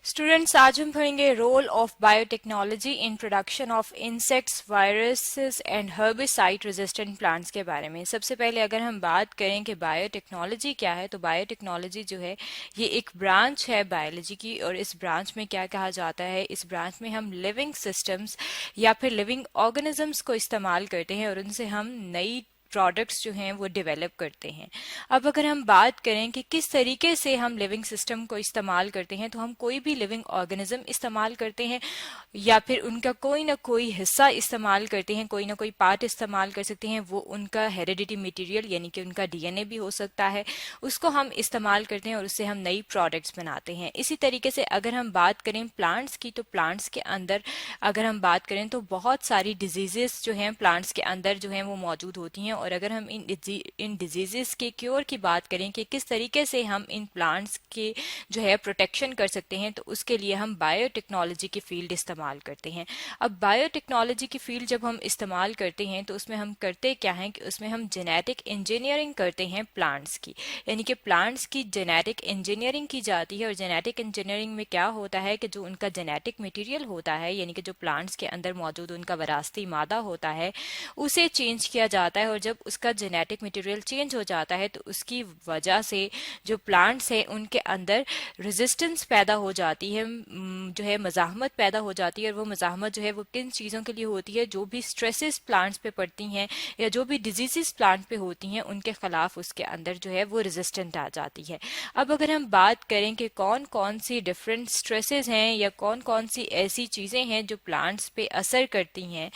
Students, आज हम पढ़ेंगे role of biotechnology in production of insects, viruses and herbicide resistant plants के बारे में। सबसे पहले अगर हम बात करें कि बायोटेक्नोलॉजी क्या है, तो बायोटेक्नोलॉजी जो है ये एक ब्रांच है बायोलॉजी की, और इस ब्रांच में क्या कहा जाता है, इस ब्रांच में हम लिविंग सिस्टम्स या फिर लिविंग ऑर्गेनिजम्स को इस्तेमाल करते हैं और उनसे हम नई प्रोडक्ट्स जो हैं वो डेवलप करते हैं। अब अगर हम बात करें कि किस तरीके से हम लिविंग सिस्टम को इस्तेमाल करते हैं, तो हम कोई भी लिविंग ऑर्गेनिज्म इस्तेमाल करते हैं या फिर उनका कोई ना कोई हिस्सा इस्तेमाल करते हैं, कोई ना कोई पार्ट इस्तेमाल कर सकते हैं। वो उनका हेरिडिटी मटेरियल यानी कि उनका डीएनए भी हो सकता है, उसको हम इस्तेमाल करते हैं और उससे हम नई प्रोडक्ट्स बनाते हैं। इसी तरीके से अगर हम बात करें प्लांट्स की, तो प्लांट्स के अंदर अगर हम बात करें तो बहुत सारी डिजीजेस जो हैं प्लांट्स के अंदर जो हैं वो मौजूद होती हैं। और अगर हम इन डिजीजेस के क्योर की बात करें कि किस तरीके से हम इन प्लांट्स के जो है प्रोटेक्शन कर सकते हैं, तो उसके लिए हम बायोटेक्नोलॉजी की फील्ड इस्तेमाल करते हैं। अब बायोटेक्नोलॉजी की फील्ड जब हम इस्तेमाल करते हैं तो उसमें हम करते क्या हैं कि उसमें हम जेनेटिक इंजीनियरिंग करते हैं प्लांट्स की, यानी कि प्लांट्स की जेनेटिक इंजीनियरिंग की जाती है। और जेनेटिक इंजीनियरिंग में क्या होता है कि जो उनका जेनेटिक मटेरियल होता है, यानी कि जो प्लांट्स के अंदर मौजूद उनका विरासती मादा होता है, उसे चेंज किया जाता है। और जब उसका जेनेटिक मटेरियल चेंज हो जाता है तो उसकी वजह से जो प्लांट्स है उनके अंदर रेजिस्टेंस पैदा हो जाती है, जो है मज़ाहमत पैदा हो जाती है। और वो मज़ाहमत जो है वो किन चीज़ों के लिए होती है, जो भी स्ट्रेसेस प्लांट्स पे पड़ती हैं या जो भी डिजीजेस प्लांट पे होती हैं उनके खिलाफ उसके अंदर जो है वो रेजिस्टेंट आ जाती है। अब अगर हम बात करें कि कौन कौन सी डिफरेंट स्ट्रेसेस हैं या कौन कौन सी ऐसी चीज़ें हैं जो प्लांट्स पे असर करती हैं,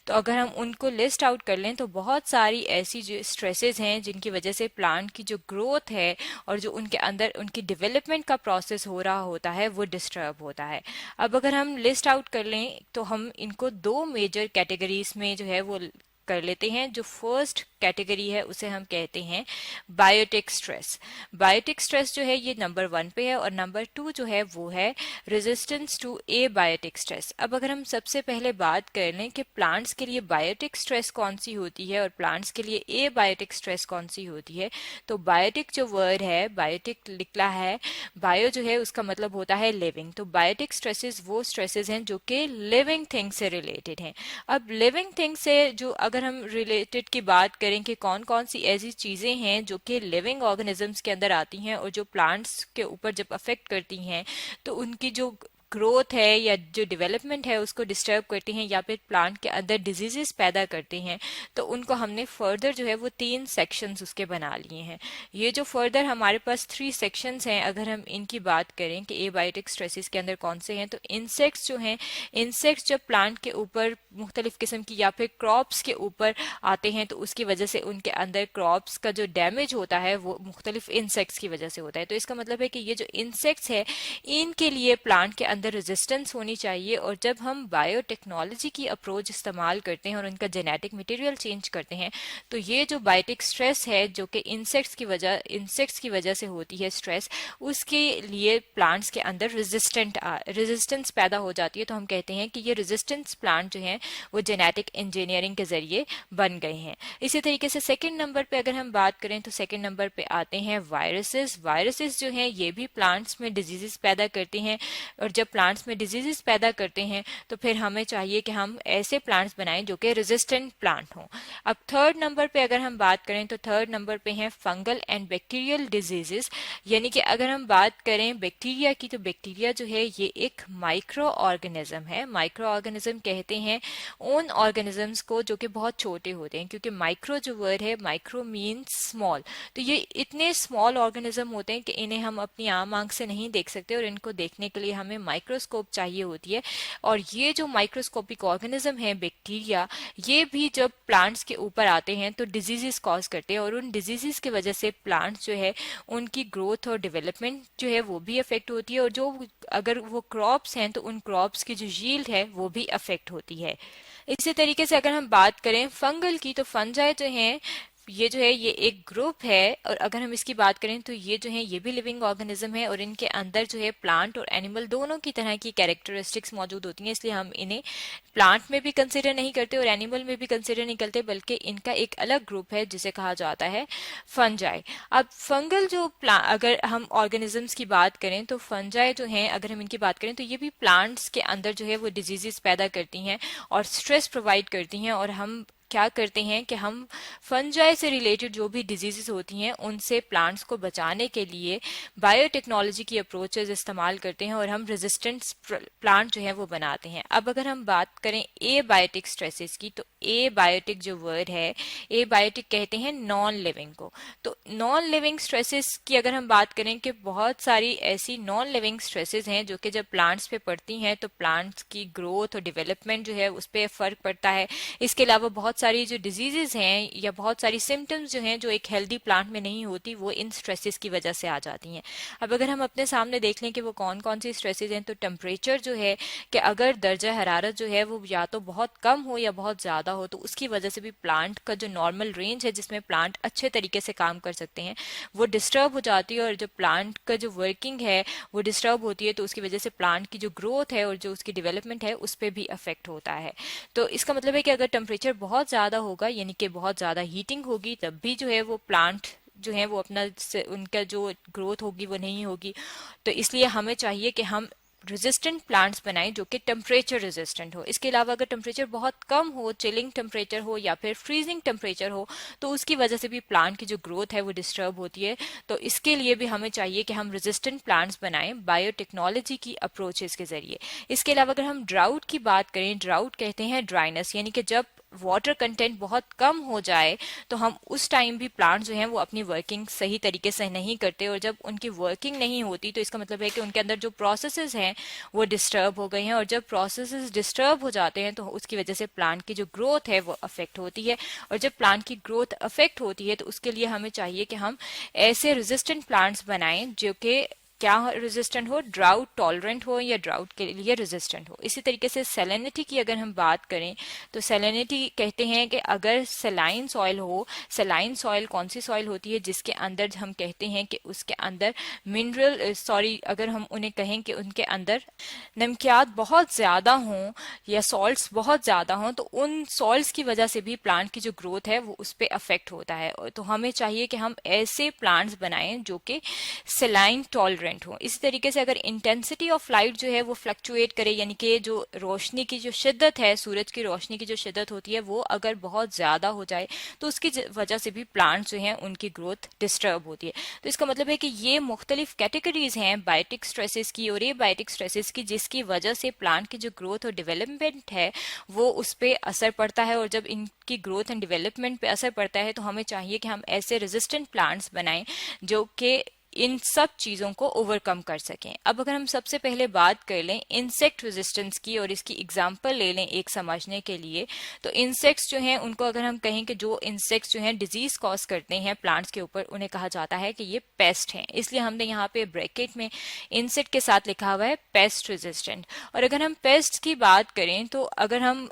तो अगर हम उनको लिस्ट आउट कर लें तो बहुत सारी ऐसी जो स्ट्रेसेस हैं जिनकी वजह से प्लांट की जो ग्रोथ है और जो उनके अंदर उनकी डेवलपमेंट का प्रोसेस हो रहा होता है वो डिस्टर्ब होता है। अब अगर हम लिस्ट आउट कर लें तो हम इनको दो मेजर कैटेगरीज में जो है वो कर लेते हैं। जो फर्स्ट कैटेगरी है उसे हम कहते हैं बायोटिक स्ट्रेस। बायोटिक स्ट्रेस जो है ये नंबर 1 पे है, और नंबर 2 जो है वो है resistance to abiotic stress. अब अगर हम सबसे पहले बात कर लें कि प्लांट्स के लिए बायोटिक स्ट्रेस कौन सी होती है और प्लांट्स के लिए ए बायोटिक स्ट्रेस कौन सी होती है, तो बायोटिक जो वर्ड है, बायोटिक निकला है, बायो जो है उसका मतलब होता है लिविंग। तो बायोटिक स्ट्रेसेस वो स्ट्रेसेस हैं जो कि लिविंग थिंग से रिलेटेड हैं। अब लिविंग थिंग से जो अगर हम रिलेटेड की बात करें कि कौन कौन सी ऐसी चीजें हैं जो कि लिविंग ऑर्गेनिजम्स के अंदर आती हैं और जो प्लांट्स के ऊपर जब अफेक्ट करती हैं तो उनकी जो ग्रोथ है या जो डेवलपमेंट है उसको डिस्टर्ब करती हैं या फिर प्लांट के अंदर डिजीजेस पैदा करते हैं, तो उनको हमने फर्दर जो है वो 3 सेक्शंस उसके बना लिए हैं। ये जो फर्दर हमारे पास 3 सेक्शंस हैं, अगर हम इनकी बात करें कि एबायोटिक स्ट्रेसेस के अंदर कौन से हैं, तो इंसेक्ट्स जो हैं, इंसेक्ट्स जब प्लांट के ऊपर मुख्तलिफ किस्म की या फिर क्रॉप्स के ऊपर आते हैं तो उसकी वजह से उनके अंदर क्रॉप्स का जो डैमेज होता है वो मुख्तलिफ इंसेक्ट्स की वजह से होता है। तो इसका मतलब है कि ये जो इंसेक्ट्स है इनके लिए प्लांट के अंदर रेजिस्टेंस होनी चाहिए। और जब हम बायोटेक्नोलॉजी की अप्रोच इस्तेमाल करते हैं और उनका जेनेटिक मटेरियल चेंज करते हैं, तो ये जो बायोटिक स्ट्रेस है जो कि इंसेक्ट्स की वजह से होती है स्ट्रेस, उसके लिए प्लांट्स के अंदर रेजिस्टेंस पैदा हो जाती है। तो हम कहते हैं कि ये रेजिस्टेंस प्लांट जो हैं वो जेनेटिक इंजीनियरिंग के जरिए बन गए हैं। इसी तरीके से सेकेंड नंबर पे अगर हम बात करें तो सेकेंड नंबर पे आते हैं वायरसेस। वायरसेस जो हैं ये भी प्लांट्स में डिजीजेस पैदा करते हैं, और जब प्लांट्स में डिजीजेस पैदा करते हैं तो फिर हमें चाहिए कि हम ऐसे प्लांट्स बनाएं जो कि रेजिस्टेंट प्लांट हों। अब थर्ड नंबर पे अगर हम बात करें तो थर्ड नंबर पे हैं फंगल एंड बैक्टीरियल डिजीजेस, यानी कि अगर हम बात करें बैक्टीरिया की, तो बैक्टीरिया जो है ये एक माइक्रो ऑर्गेनिज्म है। माइक्रो ऑर्गेनिज्म कहते हैं उन ऑर्गेनिजम्स को जो कि बहुत छोटे होते हैं, क्योंकि माइक्रो जो वर्ड है, माइक्रो मीन्स स्मॉल, तो ये इतने स्मॉल ऑर्गेनिज्म होते हैं कि इन्हें हम अपनी आम आंख से नहीं देख सकते और इनको देखने के लिए हमें माइक्रोस्कोप चाहिए होती है। और ये जो माइक्रोस्कोपिक ऑर्गेनिज्म है बैक्टीरिया, ये भी जब प्लांट्स के ऊपर आते हैं तो डिजीजेस कॉज करते हैं, और उन डिजीजेस की वजह से प्लांट्स जो है उनकी ग्रोथ और डेवलपमेंट जो है वो भी अफेक्ट होती है, और जो अगर वो क्रॉप्स हैं तो उन क्रॉप्स की जो यील्ड है वो भी अफेक्ट होती है। इसी तरीके से अगर हम बात करें फंगल की, तो फंजाई जो हैं ये जो है ये एक ग्रुप है, और अगर हम इसकी बात करें तो ये जो है ये भी लिविंग ऑर्गेनिज्म है, और इनके अंदर जो है प्लांट और एनिमल दोनों की तरह की कैरेक्टरिस्टिक्स मौजूद होती हैं, इसलिए हम इन्हें प्लांट में भी कंसिडर नहीं करते और एनिमल में भी कंसिडर नहीं करते, बल्कि इनका एक अलग ग्रुप है जिसे कहा जाता है फंजाई। अब फंगल जो अगर हम ऑर्गेनिजम्स की बात करें तो फंजाई जो हैं, अगर हम इनकी बात करें तो ये भी प्लांट्स के अंदर जो है वो डिजीजेस पैदा करती हैं और स्ट्रेस प्रोवाइड करती हैं, और हम क्या करते हैं कि हम फंजाई से रिलेटेड जो भी डिजीजेस होती हैं उनसे प्लांट्स को बचाने के लिए बायोटेक्नोलॉजी की अप्रोचेस इस्तेमाल करते हैं और हम रेजिस्टेंट प्लांट जो है वो बनाते हैं। अब अगर हम बात करें ए बायोटिक स्ट्रेसेस की, तो ए बायोटिक जो वर्ड है, ए बायोटिक कहते हैं नॉन लिविंग को। तो नॉन लिविंग स्ट्रेसेस की अगर हम बात करें कि बहुत सारी ऐसी नॉन लिविंग स्ट्रेसेस हैं जो कि जब प्लांट्स पे पड़ती हैं तो प्लांट्स की ग्रोथ और डेवलपमेंट जो है उस पर फर्क पड़ता है। इसके अलावा बहुत सारी जो डिजीजेस हैं या बहुत सारी सिम्टम्स जो हैं जो एक हेल्दी प्लांट में नहीं होती, वो इन स्ट्रेसेस की वजह से आ जाती हैं। अब अगर हम अपने सामने देख लें कि वो कौन कौन सी स्ट्रेसेस हैं, तो टेम्परेचर जो है कि अगर दर्जा हरारत जो है वो या तो बहुत कम हो या बहुत ज़्यादा हो, तो उसकी वजह से भी प्लांट का जो नॉर्मल रेंज है जिसमें प्लांट अच्छे तरीके से काम कर सकते हैं वो डिस्टर्ब हो जाती है, और जो प्लांट का जो वर्किंग है वो डिस्टर्ब होती है, तो उसकी वजह से प्लांट की जो ग्रोथ है और जो उसकी डेवलपमेंट है उस पर भी अफेक्ट होता है। तो इसका मतलब है कि अगर टेम्परेचर बहुत ज़्यादा होगा, यानी कि बहुत ज़्यादा हीटिंग होगी, तब भी जो है वो प्लांट जो है वो अपना उनका जो ग्रोथ होगी वो नहीं होगी। तो इसलिए हमें चाहिए कि हम रेजिस्टेंट प्लांट्स बनाएं जो कि टेम्परेचर रेजिस्टेंट हो। इसके अलावा अगर टेम्परेचर बहुत कम हो, चिलिंग टेम्परेचर हो या फिर फ्रीजिंग टेम्परेचर हो, तो उसकी वजह से भी प्लांट की जो ग्रोथ है वो डिस्टर्ब होती है। तो इसके लिए भी हमें चाहिए कि हम रेजिस्टेंट प्लांट्स बनाएं बायोटेक्नोलॉजी की अप्रोचेस के जरिए। इसके अलावा अगर हम ड्राउट की बात करें, ड्राउट कहते हैं ड्राइनेस, यानी कि जब वाटर कंटेंट बहुत कम हो जाए तो हम उस टाइम भी प्लांट जो हैं वो अपनी वर्किंग सही तरीके से नहीं करते, और जब उनकी वर्किंग नहीं होती तो इसका मतलब है कि उनके अंदर जो प्रोसेसेस हैं वो डिस्टर्ब हो गए हैं, और जब प्रोसेसेस डिस्टर्ब हो जाते हैं तो उसकी वजह से प्लांट की जो ग्रोथ है वो अफेक्ट होती है। और जब प्लांट की ग्रोथ अफेक्ट होती है तो उसके लिए हमें चाहिए कि हम ऐसे रेजिस्टेंट प्लांट्स बनाएं जो कि क्या रेजिस्टेंट हो, ड्राउट टॉलरेंट हो या ड्राउट के लिए रेजिस्टेंट हो। इसी तरीके से सैलिनिटी की अगर हम बात करें तो सैलिनिटी कहते हैं कि अगर सलाइन सॉइल हो, सलाइन सॉइल कौन सी सॉइल होती है जिसके अंदर हम कहते हैं कि उसके अंदर मिनरल अगर हम उन्हें कहें कि उनके अंदर नमकियात बहुत ज़्यादा हों या सॉल्ट्स बहुत ज़्यादा हों, तो उन सॉल्ट्स की वजह से भी प्लांट की जो ग्रोथ है वो उस पर अफेक्ट होता है। तो हमें चाहिए कि हम ऐसे प्लांट्स बनाएं जो कि सलाइन टॉलरेंट हो। इसी तरीके से अगर इंटेंसिटी ऑफ लाइट जो है वो फ्लक्चुएट करे, यानी कि जो रोशनी की जो शिद्दत है, सूरज की रोशनी की जो शिद्दत होती है वो अगर बहुत ज़्यादा हो जाए तो उसकी वजह से भी प्लांट्स जो हैं उनकी ग्रोथ डिस्टर्ब होती है। तो इसका मतलब है कि ये मुख्तलिफ कैटेगरीज हैं बायोटिक स्ट्रेसेस की और ये बायोटिक स्ट्रेसेस की, जिसकी वजह से प्लांट की जो ग्रोथ और डेवलपमेंट है वो उस पर असर पड़ता है। और जब इनकी ग्रोथ एंड डेवलपमेंट पे असर पड़ता है तो हमें चाहिए कि हम ऐसे रेजिस्टेंट प्लांट्स बनाएं जो कि इन सब चीज़ों को ओवरकम कर सकें। अब अगर हम सबसे पहले बात कर लें इंसेक्ट रेजिस्टेंस की और इसकी एग्जांपल ले लें एक समझने के लिए, तो इंसेक्ट्स जो हैं उनको अगर हम कहें कि जो इंसेक्ट्स जो हैं डिजीज कॉज करते हैं प्लांट्स के ऊपर, उन्हें कहा जाता है कि ये पेस्ट हैं। इसलिए हमने यहाँ पे ब्रैकेट में इंसेक्ट के साथ लिखा हुआ है पेस्ट रेजिस्टेंट। और अगर हम पेस्ट की बात करें तो अगर हम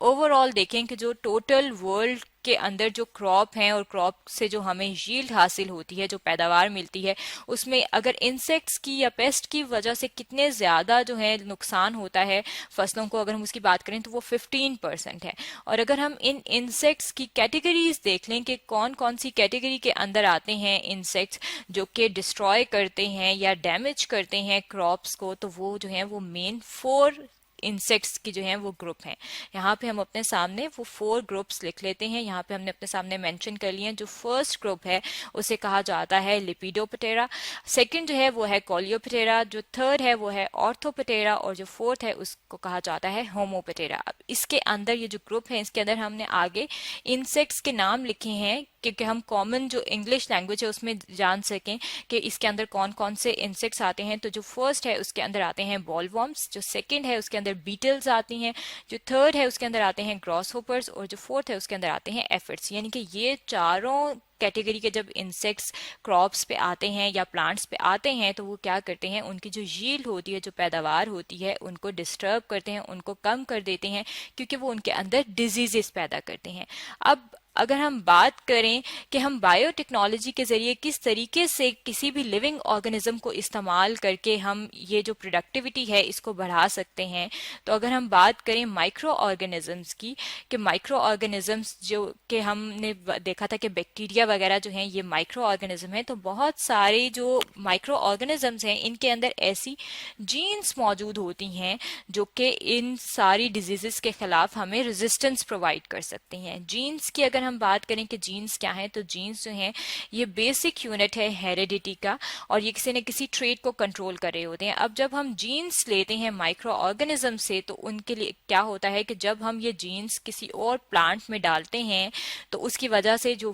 ओवरऑल देखें कि जो टोटल वर्ल्ड के अंदर जो क्रॉप हैं और क्रॉप से जो हमें यील्ड हासिल होती है, जो पैदावार मिलती है, उसमें अगर इंसेक्ट्स की या पेस्ट की वजह से कितने ज़्यादा जो है नुकसान होता है फसलों को, अगर हम उसकी बात करें तो वो 15% है। और अगर हम इन इंसेक्ट्स की कैटेगरीज देख लें कि कौन कौन सी कैटेगरी के अंदर आते हैं इंसेक्ट्स जो कि डिस्ट्रॉय करते हैं या डैमेज करते हैं क्रॉप्स को, तो वो जो है वो मेन 4 इंसेक्ट्स की जो हैं वो ग्रुप हैं। यहाँ पे हम अपने सामने वो 4 ग्रुप्स लिख लेते हैं। यहाँ पे हमने अपने सामने मेंशन कर लिए हैं। जो फर्स्ट ग्रुप है उसे कहा जाता है लिपिडोप्टेरा, सेकंड जो है वो है कोलियोप्टेरा, जो थर्ड है वो है ऑर्थोप्टेरा, और जो फोर्थ है उसको कहा जाता है होमोप्टेरा। अब इसके अंदर ये जो ग्रुप है इसके अंदर हमने आगे इंसेक्ट्स के नाम लिखे हैं क्योंकि हम कॉमन जो इंग्लिश लैंग्वेज है उसमें जान सकें कि इसके अंदर कौन कौन से इंसेक्ट्स आते हैं। तो जो फर्स्ट है उसके अंदर आते हैं बॉलवॉर्म्स, जो सेकंड है उसके अंदर बीटल्स आती हैं, जो थर्ड है उसके अंदर आते हैं ग्रॉस होपर्स, और जो फोर्थ है उसके अंदर आते हैं एफिड्स। यानी कि ये चारों कैटेगरी के जब इंसेक्ट्स क्रॉप्स पे आते हैं या प्लांट्स पे आते हैं तो वो क्या करते हैं, उनकी जो यील्ड होती है, जो पैदावार होती है, उनको डिस्टर्ब करते हैं, उनको कम कर देते हैं, क्योंकि वो उनके अंदर डिजीजेस पैदा करते हैं। अब अगर हम बात करें कि हम बायोटेक्नोलॉजी के ज़रिए किस तरीके से किसी भी लिविंग ऑर्गेनिज्म को इस्तेमाल करके हम ये जो प्रोडक्टिविटी है इसको बढ़ा सकते हैं, तो अगर हम बात करें माइक्रो ऑर्गेनिजम्स की, कि माइक्रो ऑर्गेनिजम्स जो कि हमने देखा था कि बैक्टीरिया वगैरह जो हैं ये माइक्रो ऑर्गेनिज्म हैं, तो बहुत सारे जो माइक्रो ऑर्गेनिजम्स हैं इनके अंदर ऐसी जीन्स मौजूद होती हैं जो कि इन सारी डिजीजेस के खिलाफ हमें रेजिस्टेंस प्रोवाइड कर सकती हैं। जीन्स की अगर हम बात करें कि जीन्स क्या हैं, तो जीन्स जो हैं ये बेसिक यूनिट है हेरिडिटी का, और ये किसी न किसी ट्रेट को कंट्रोल कर रहे होते हैं। अब जब हम जीन्स लेते हैं माइक्रो ऑर्गेनिज्म से, तो उनके लिए क्या होता है कि जब हम ये जीन्स किसी और प्लांट में डालते हैं तो उसकी वजह से जो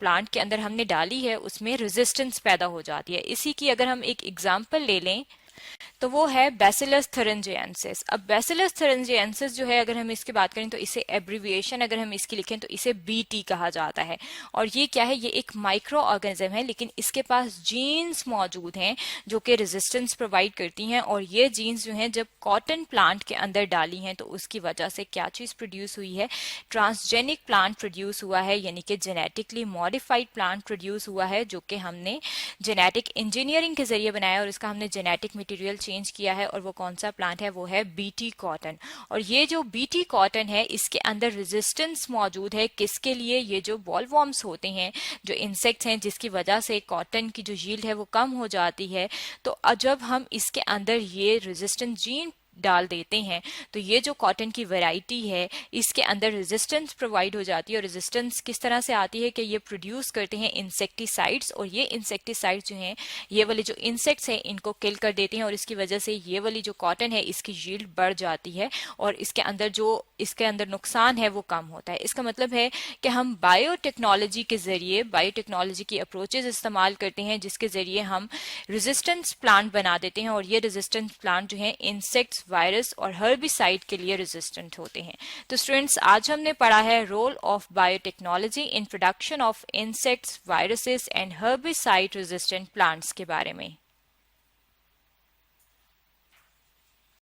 प्लांट के अंदर हमने डाली है उसमें रेजिस्टेंस पैदा हो जाती है। इसी की अगर हम एक एग्जांपल ले लें तो वो है बैसिलस थुरिंजिएंसिस। अब बैसिलस थुरिंजिएंसिस जो है, अगर हम इसकी बात करें तो इसे एब्रीविएशन अगर हम इसकी लिखें तो इसे बीटी कहा जाता है। और ये क्या है, ये एक माइक्रो ऑर्गेनिज्म है, लेकिन इसके पास जीन्स मौजूद हैं जो कि रेजिस्टेंस प्रोवाइड करती हैं। और ये जीन्स जो हैं जब कॉटन प्लांट के अंदर डाली हैं तो उसकी वजह से क्या चीज प्रोड्यूस हुई है, ट्रांसजेनिक प्लांट प्रोड्यूस हुआ है, यानी कि जेनेटिकली मॉडिफाइड प्लांट प्रोड्यूस हुआ है जो कि हमने जेनेटिक इंजीनियरिंग के जरिए बनाया और इसका हमने जेनेटिक मटेरियल चेंज किया है। और वो कौन सा प्लांट है, वो है बीटी कॉटन। और ये जो बीटी कॉटन है इसके अंदर रेजिस्टेंस मौजूद है किसके लिए, ये जो बॉलवॉर्म्स होते हैं, जो इंसेक्ट्स हैं, जिसकी वजह से कॉटन की जो यील्ड है वो कम हो जाती है। तो जब हम इसके अंदर ये रेजिस्टेंट जीन डाल देते हैं तो ये जो कॉटन की वैरायटी है इसके अंदर रेजिस्टेंस प्रोवाइड हो जाती है। और रेजिस्टेंस किस तरह से आती है कि ये प्रोड्यूस करते हैं इंसेक्टिसाइड्स, और ये इंसेक्टिसाइड्स जो हैं ये वाले जो इंसेक्ट्स हैं इनको किल कर देते हैं, और इसकी वजह से ये वाली जो कॉटन है इसकी यील्ड बढ़ जाती है और इसके अंदर नुकसान है वो कम होता है। इसका मतलब है कि हम बायोटेक्नोलॉजी के जरिए, बायोटेक्नोलॉजी की अप्रोचेज इस्तेमाल करते हैं जिसके जरिए हम रेजिस्टेंस प्लांट बना देते हैं, और ये रेजिस्टेंस प्लांट जो है इंसेक्ट्स, वायरस और हर्बिसाइड के लिए रेजिस्टेंट होते हैं। तो स्टूडेंट्स, आज हमने पढ़ा है role of biotechnology in production of insects, viruses and herbicide resistant plants के बारे में।